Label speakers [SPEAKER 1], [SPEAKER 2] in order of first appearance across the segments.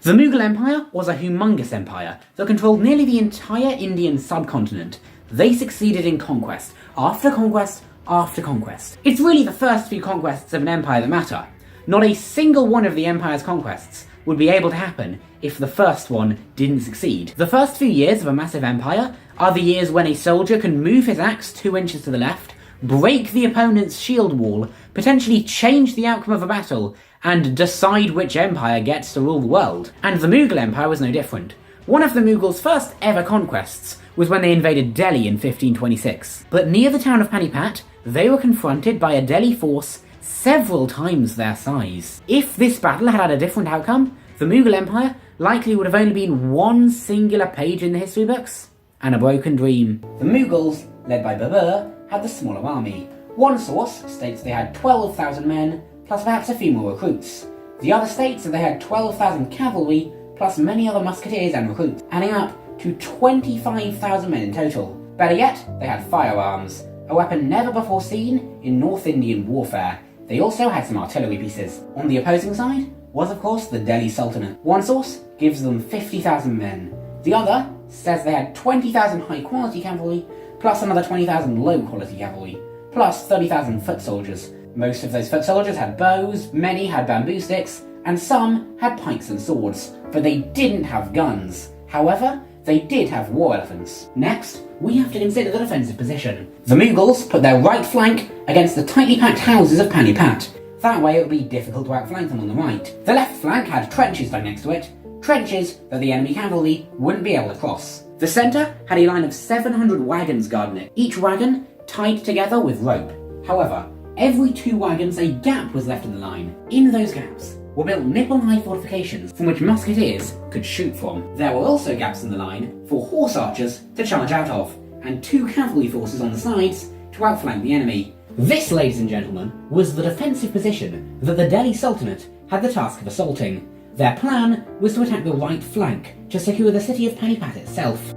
[SPEAKER 1] The Mughal Empire was a humongous empire that controlled nearly the entire Indian subcontinent. They succeeded in conquest, after conquest, after conquest. It's really the first few conquests of an empire that matter. Not a single one of the empire's conquests would be able to happen if the first one didn't succeed. The first few years of a massive empire are the years when a soldier can move his axe 2 inches to the left, break the opponent's shield wall, potentially change the outcome of a battle, and decide which empire gets to rule the world. And the Mughal Empire was no different. One of the Mughals' first ever conquests was when they invaded Delhi in 1526. But near the town of Panipat, they were confronted by a Delhi force several times their size. If this battle had had a different outcome, the Mughal Empire likely would have only been one singular page in the history books, and a broken dream. The Mughals, led by Babur, had the smaller army. One source states they had 12,000 men, plus perhaps a few more recruits. The other states that they had 12,000 cavalry, plus many other musketeers and recruits, adding up to 25,000 men in total. Better yet, they had firearms, a weapon never before seen in North Indian warfare. They also had some artillery pieces. On the opposing side was of course the Delhi Sultanate. One source gives them 50,000 men. The other says they had 20,000 high quality cavalry, plus another 20,000 low quality cavalry, plus 30,000 foot soldiers. Most of those foot soldiers had bows, many had bamboo sticks, and some had pikes and swords, but they didn't have guns. However, they did have war elephants. Next, we have to consider the defensive position. The Mughals put their right flank against the tightly packed houses of Panipat. That way it would be difficult to outflank them on the right. The left flank had trenches dug next to it, trenches that the enemy cavalry wouldn't be able to cross. The centre had a line of 700 wagons guarding it, each wagon tied together with rope. However, every 2 wagons a gap was left in the line. In those gaps were built nipple-high fortifications from which musketeers could shoot from. There were also gaps in the line for horse archers to charge out of, and 2 cavalry forces on the sides to outflank the enemy. This, ladies and gentlemen, was the defensive position that the Delhi Sultanate had the task of assaulting. Their plan was to attack the right flank to secure the city of Panipat itself.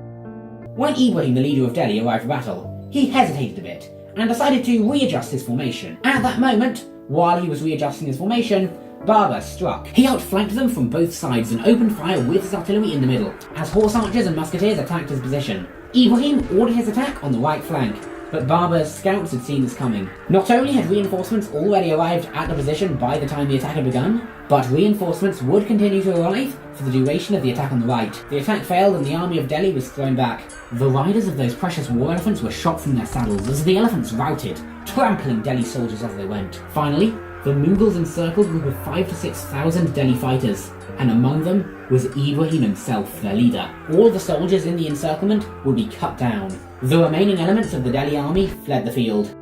[SPEAKER 1] When Ibrahim, the leader of Delhi, arrived for battle, he hesitated a bit and decided to readjust his formation. At that moment, while he was readjusting his formation, Babur struck. He outflanked them from both sides and opened fire with his artillery in the middle, as horse archers and musketeers attacked his position. Ibrahim ordered his attack on the right flank, but Babur's scouts had seen this coming. Not only had reinforcements already arrived at the position by the time the attack had begun, but reinforcements would continue to arrive for the duration of the attack on the right. The attack failed and the army of Delhi was thrown back. The riders of those precious war elephants were shot from their saddles as the elephants routed, trampling Delhi soldiers as they went. Finally, the Mughals encircled a group of 5,000 to 6,000 Delhi fighters, and among them was Ibrahim himself, their leader. All the soldiers in the encirclement would be cut down. The remaining elements of the Delhi army fled the field.